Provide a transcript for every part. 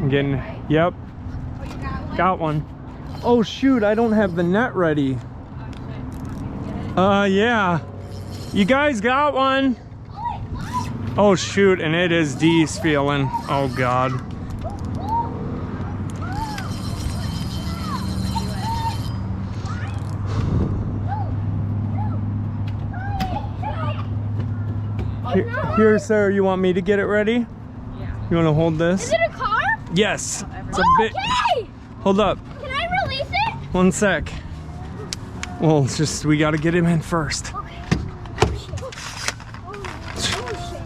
I'm getting, yep. Got one. Oh shoot, I don't have the net ready. Yeah. You guys got one? Oh shoot, and it is Dee's feeling. Oh God. Here, Sarah, you want me to get it ready? Yeah. You want to hold this? Is it a car? Yes. It's a bit. Okay. Hold up. Can I release it? One sec. Well, it's just, we got to get him in first. Okay. Oh, shit.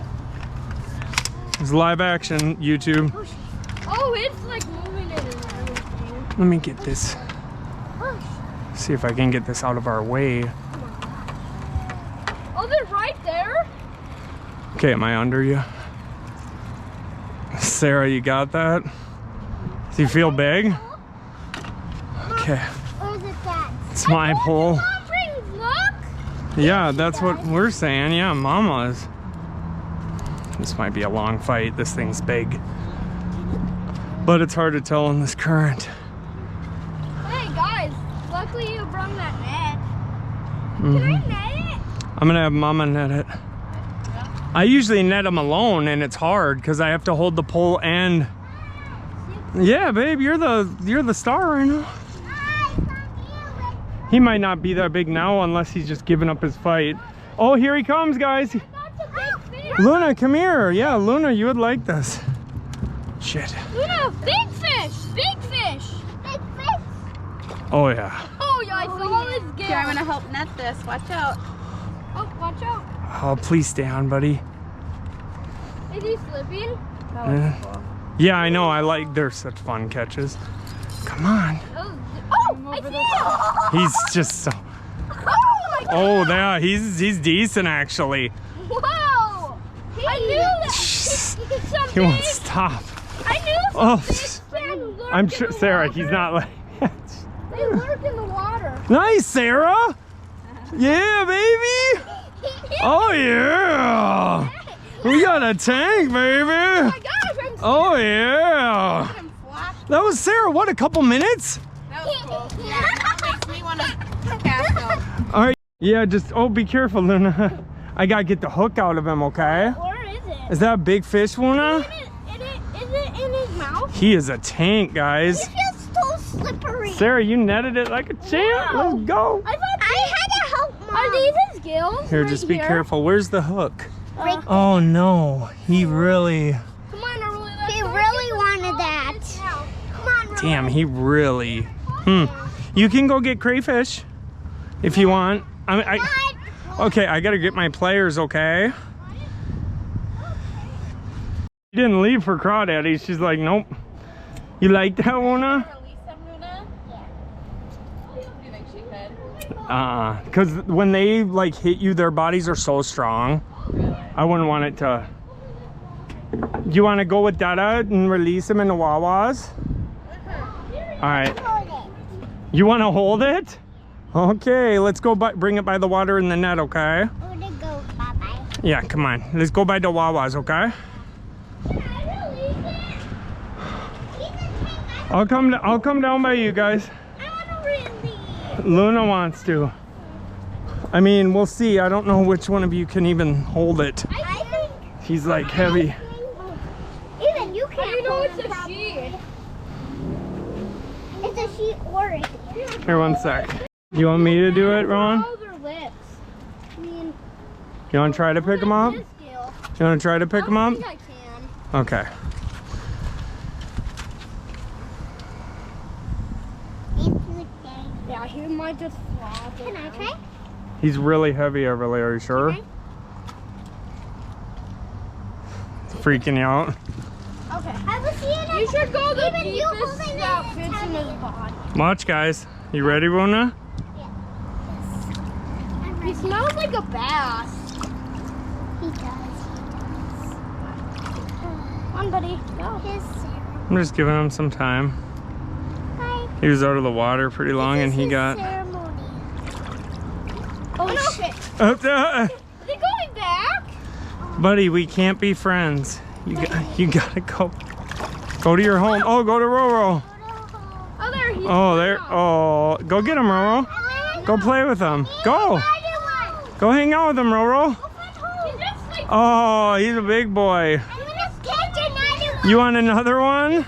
It's live action, YouTube. Oh, it's like moving it and everything. Let me get this. See if I can get this out of our way. Oh, they're right there. Okay, am I under you? Sarah, you got that? Do you feel big? Okay. Where's it at? It's my pole. Look. Yeah, that's what we're saying. Yeah, Mama's. This might be a long fight. This thing's big. But it's hard to tell in this current. Hey, guys. Luckily you brought that net. Mm-hmm. Can I net it? I'm gonna have Mama net it. I usually net them alone, and it's hard because I have to hold the pole and. Yeah, babe, you're the star right now. He might not be that big now unless he's just giving up his fight. Oh, here he comes, guys. That's a big fish. Luna, come here. Yeah, Luna, you would like this. Shit. Luna, big fish. Big fish. Big fish. Oh yeah. Oh yeah, I saw his gill. Here, I'm gonna help net this. Watch out. Oh, watch out. Oh, please stay on, buddy. Is he slipping? That was cool. Yeah, I know. They're such fun catches. Come on. Oh, I see him. He's just so. Oh my God. Oh, yeah, he's decent actually. Whoa. I knew that. He won't stop. I knew Oh, fish can lurk I'm in sure, the Sarah. water. He's not like. They lurk in the water. Nice, Sarah. Yeah, baby. Oh yeah. We got a tank, baby. Oh my gosh, I'm Oh yeah. That was Sarah. What, a couple minutes? That was cool. Yeah, that makes me want to cast out. All right. Yeah, just be careful, Luna. I gotta get the hook out of him, okay? Where is it? Is that a big fish, Luna? Is it in his mouth? He is a tank, guys. It feels so slippery. Sarah, you netted it like a champ. Wow. Let's go. I had to help Mom. Are these his gills? Here, right just be here? careful. Where's the hook? Right Oh no, he really. Come on, Arlie. He really wanted that. Come on, Arlie. Damn, he really. You can go get crayfish if you want. Okay, I gotta get my pliers, okay? She didn't leave for crawdaddies. She's like, nope. You like that, Luna? Release them, Luna? Yeah. Do you think she could? Because when they like hit you, their bodies are so strong. Really? I wouldn't want it to. Do you want to go with Dada and release him in the Wawas? All right. You want to hold it? Okay, let's go bring it by the water in the net, okay? Where to go, bye-bye? Yeah, come on. Let's go by the Wawas, okay? I'll come down by you guys. I want to release. Luna wants to. I mean, we'll see. I don't know which one of you can even hold it. I think. He's like heavy. Even you can't. You know hold it's it a properly. sheet. It's a sheet or a Here, one sec. You want me to do it, Ron? Oh, their lips. I mean, You want to try to pick them up? his gill. You want to try to pick them I up? think I can. Okay. Yeah, he might just flop. Can I try? He's really heavy over there. Are you sure? Okay. It's freaking you out. Okay. I will see it. You should go the Even you deepest holding that it, fits in his body. Watch, guys. You ready, Rona? He smells like a bass. He does. Come on, buddy. Go. His I'm just giving him some time. Hi. He was out of the water pretty long, and he got. Ceremony. Oh, shit. Up Is he going back? Buddy, we can't be friends. You gotta go. Go to your home. Oh, go to Roro. Oh, there he is. Oh, there. Oh, go get him, Roro. Go play with him. Go. Go hang out with him, Roro. He just like Oh, he's a big boy. I'm gonna catch another one. You want another one?